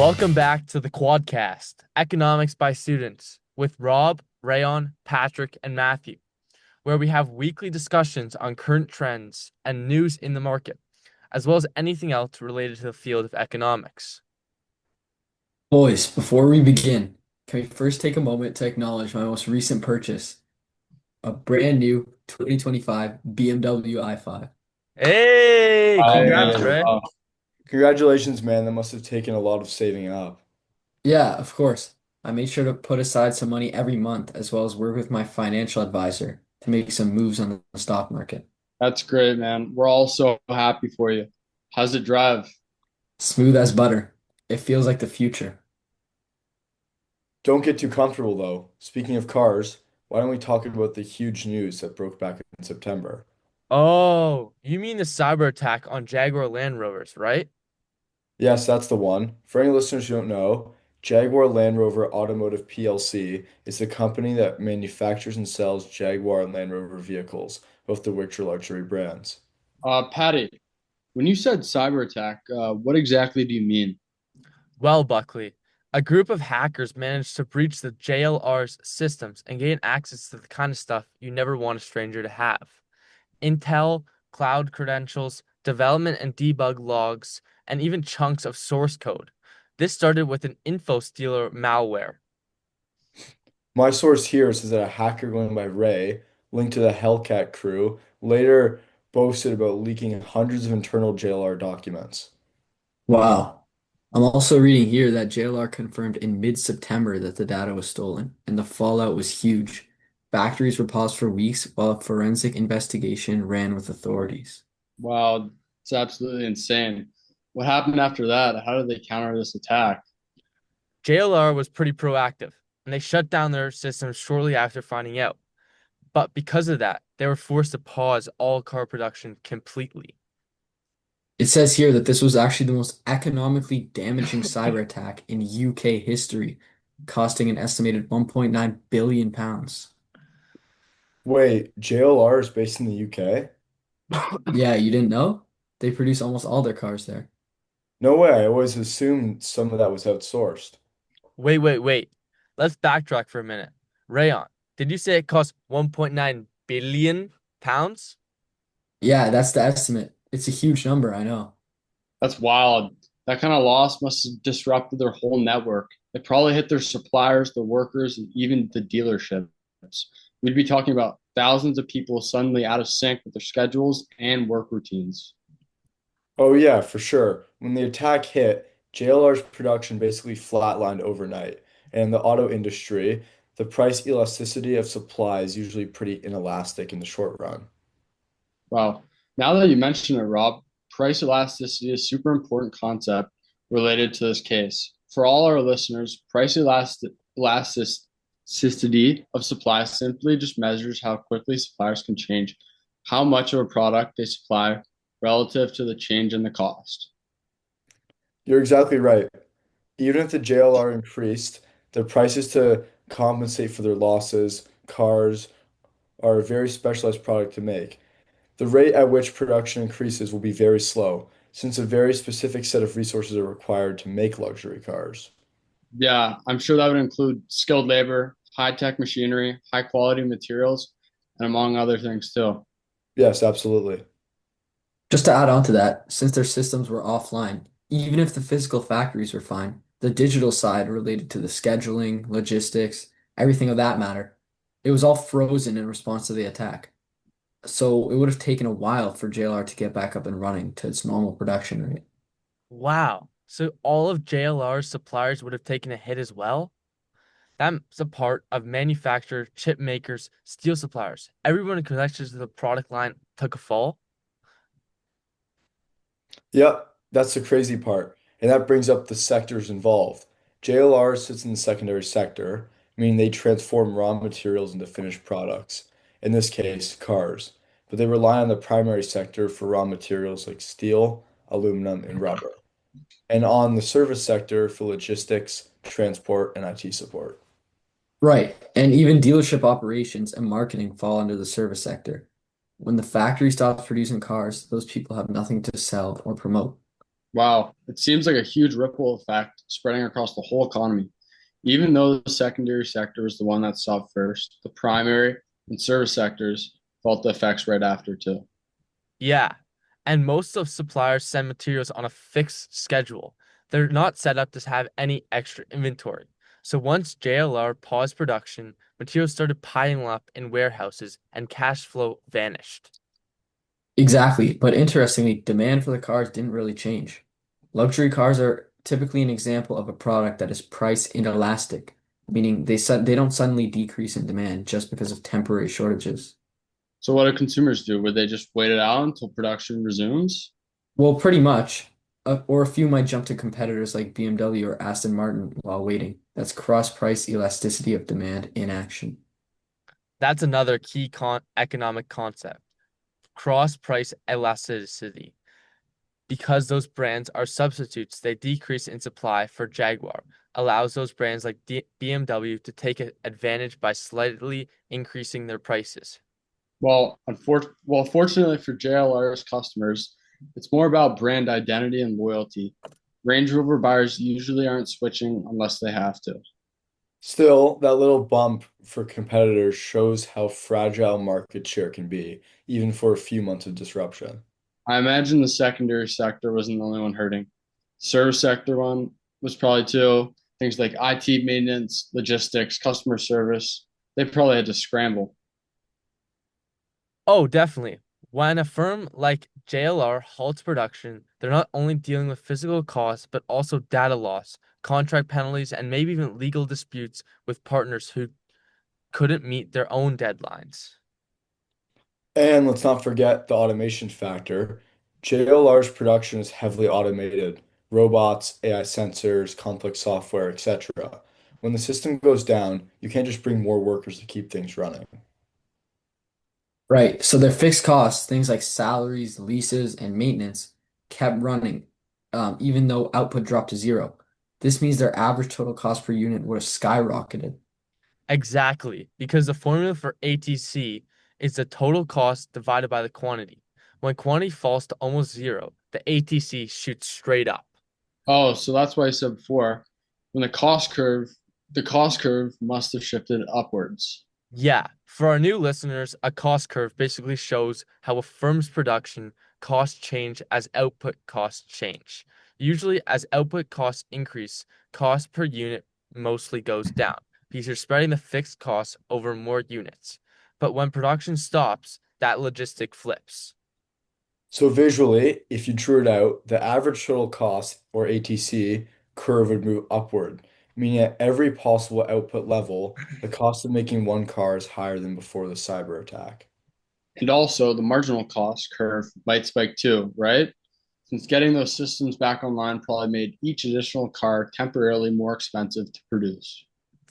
Welcome back to the QuadCast Economics by Students with Rob, Rayon, Patrick, and Matthew, where we have weekly discussions on current trends and news in the market, as well as anything else related to the field of economics. Boys, before we begin, can we first take a moment to acknowledge my most recent purchase, a brand new 2025 BMW i5. Hey, congrats, I Ray. Congratulations, man. That must have taken a lot of saving up. Yeah, of course. I made sure to put aside some money every month, as well as work with my financial advisor to make some moves on the stock market. That's great, man. We're all so happy for you. How's it drive? Smooth as butter. It feels like the future. Don't get too comfortable, though. Speaking of cars, why don't we talk about the huge news that broke back in September? Oh, you mean the cyber attack on Jaguar Land Rovers, right? Yes, that's the one. For any listeners who don't know, Jaguar Land Rover Automotive PLC is the company that manufactures and sells Jaguar and Land Rover vehicles, both of which are luxury brands. Patty, when you said cyber attack, what exactly do you mean? Well, Buckley, a group of hackers managed to breach the JLR's systems and gain access to the kind of stuff you never want a stranger to have. Intel, cloud credentials, development and debug logs, and even chunks of source code. This started with an info stealer malware. My source here says that a hacker going by Ray, linked to the Hellcat crew, later boasted about leaking hundreds of internal JLR documents. Wow. I'm also reading here that JLR confirmed in mid-September that the data was stolen, and the fallout was huge. Factories were paused for weeks while a forensic investigation ran with authorities. Wow, it's absolutely insane. What happened after that? How did they counter this attack? JLR was pretty proactive, and they shut down their systems shortly after finding out. But because of that, they were forced to pause all car production completely. It says here that this was actually the most economically damaging cyber attack in UK history, costing an estimated 1.9 billion pounds. Wait, JLR is based in the UK? Yeah, you didn't know? They produce almost all their cars there. No way, I always assumed some of that was outsourced. Wait. Let's backtrack for a minute. Rayon, did you say it cost 1.9 billion pounds? Yeah, that's the estimate. It's a huge number, I know. That's wild. That kind of loss must have disrupted their whole network. It probably hit their suppliers, the workers, and even the dealerships. We'd be talking about thousands of people suddenly out of sync with their schedules and work routines. Oh yeah, for sure. When the attack hit, JLR's production basically flatlined overnight. And in the auto industry, the price elasticity of supply is usually pretty inelastic in the short run. Wow. Now that you mention it, Rob, price elasticity is a super important concept related to this case. For all our listeners, elasticity of supply simply just measures how quickly suppliers can change how much of a product they supply relative to the change in the cost. You're exactly right. Even if the JLR increased, the prices to compensate for their losses, cars are a very specialized product to make. The rate at which production increases will be very slow, since a very specific set of resources are required to make luxury cars. Yeah, I'm sure that would include skilled labor, high-tech machinery, high-quality materials, and among other things too. Yes, absolutely. Just to add on to that, since their systems were offline, even if the physical factories were fine, the digital side related to the scheduling, logistics, everything of that matter, it was all frozen in response to the attack. So it would have taken a while for JLR to get back up and running to its normal production rate. Wow. So all of JLR's suppliers would have taken a hit as well? That's a part of manufacturers, chip makers, steel suppliers. Everyone connected to the product line took a fall. Yep, that's the crazy part. And that brings up the sectors involved. JLR sits in the secondary sector, meaning they transform raw materials into finished products, in this case, cars. But they rely on the primary sector for raw materials like steel, aluminum, and rubber, and on the service sector for logistics, transport, and IT support. Right. And even dealership operations and marketing fall under the service sector. When the factory stops producing cars, those people have nothing to sell or promote. Wow, it seems like a huge ripple effect spreading across the whole economy. Even though the secondary sector was the one that stopped first, the primary and service sectors felt the effects right after too. Yeah, and most of suppliers send materials on a fixed schedule. They're not set up to have any extra inventory. So once JLR paused production, materials started piling up in warehouses and cash flow vanished. Exactly, but interestingly, demand for the cars didn't really change. Luxury cars are typically an example of a product that is price inelastic, meaning they don't suddenly decrease in demand just because of temporary shortages. So what do consumers do? Would they just wait it out until production resumes? Well, pretty much. Or a few might jump to competitors like BMW or Aston Martin while waiting. That's cross-price elasticity of demand in action. That's another key economic concept, cross price elasticity. Because those brands are substitutes, they decrease in supply for Jaguar, allows those brands like BMW to take advantage by slightly increasing their prices. Fortunately for JLR's customers, it's more about brand identity and loyalty. Range Rover buyers usually aren't switching unless they have to. Still, that little bump for competitors shows how fragile market share can be, even for a few months of disruption. I imagine the secondary sector wasn't the only one hurting. Service sector one was probably too. Things like IT maintenance, logistics, customer service, they probably had to scramble. Oh, definitely. When a firm like JLR halts production, they're not only dealing with physical costs, but also data loss, contract penalties, and maybe even legal disputes with partners who couldn't meet their own deadlines. And let's not forget the automation factor. JLR's production is heavily automated, robots, AI sensors, complex software, etc. When the system goes down, you can't just bring more workers to keep things running. Right. So their fixed costs, things like salaries, leases, and maintenance, kept running, even though output dropped to zero. This means their average total cost per unit would have skyrocketed. Exactly, because the formula for ATC is the total cost divided by the quantity. When quantity falls to almost zero, the ATC shoots straight up. Oh, so that's why I said before, when the cost curve must have shifted upwards. Yeah, for our new listeners, a cost curve basically shows how a firm's production costs change as output costs change. Usually, as output costs increase, cost per unit mostly goes down because you're spreading the fixed costs over more units. But when production stops, that logistic flips. So visually, if you drew it out, the average total cost, or ATC, curve would move upward, meaning at every possible output level, the cost of making one car is higher than before the cyber attack. And also, the marginal cost curve might spike too, right? Since getting those systems back online probably made each additional car temporarily more expensive to produce.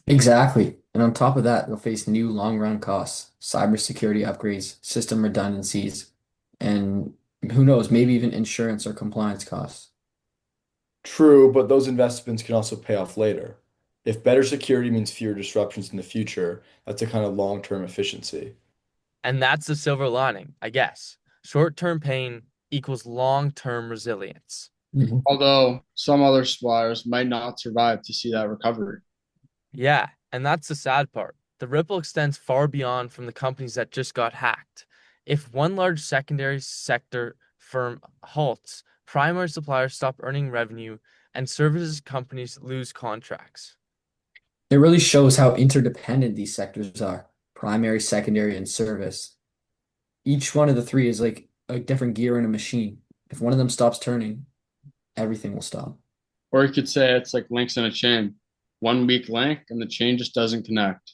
Exactly. And on top of that, they'll face new long run costs, cybersecurity upgrades, system redundancies, and who knows, maybe even insurance or compliance costs. True, but those investments can also pay off later. If better security means fewer disruptions in the future, that's a kind of long-term efficiency. And that's the silver lining, I guess. Short-term pain equals long-term resilience. Mhm. Although some other suppliers might not survive to see that recovery. Yeah, and that's the sad part. The ripple extends far beyond from the companies that just got hacked. If one large secondary sector firm halts, primary suppliers stop earning revenue and services companies lose contracts. It really shows how interdependent these sectors are, primary, secondary, and service. Each one of the three is like a different gear in a machine. If one of them stops turning, everything will stop. Or you could say it's like links in a chain. One weak link and the chain just doesn't connect.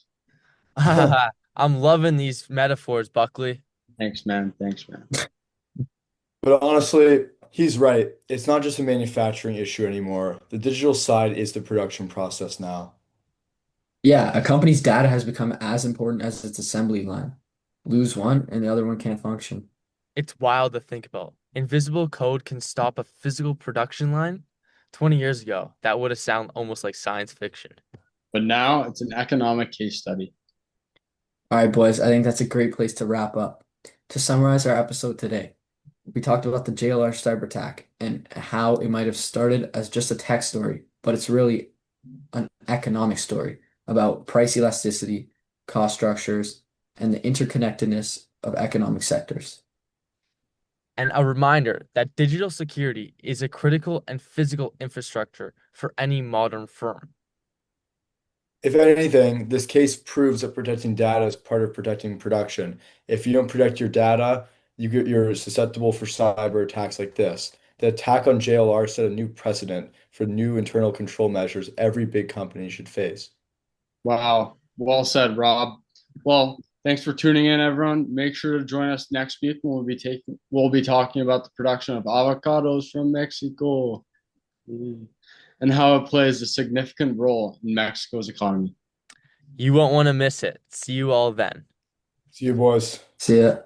I'm loving these metaphors, Buckley. Thanks, man. Thanks, man. But honestly, he's right. It's not just a manufacturing issue anymore. The digital side is the production process now. Yeah, a company's data has become as important as its assembly line. Lose one and the other one can't function. It's wild to think about. Invisible code can stop a physical production line. 20 years ago, that would have sounded almost like science fiction. But now it's an economic case study. All right, boys, I think that's a great place to wrap up. To summarize our episode today, We talked about the JLR cyber attack and how it might have started as just a tech story, but it's really an economic story about price elasticity, cost structures, and the interconnectedness of economic sectors. And a reminder that digital security is a critical and physical infrastructure for any modern firm. If anything, this case proves that protecting data is part of protecting production. If you don't protect your data, you're susceptible for cyber attacks like this. The attack on JLR set a new precedent for new internal control measures every big company should face. Wow. Well said, Rob. Well, thanks for tuning in, everyone. Make sure to join us next week when we'll be talking about the production of avocados from Mexico. And how it plays a significant role in Mexico's economy. You won't want to miss it. See you all then. See you, boys. See ya.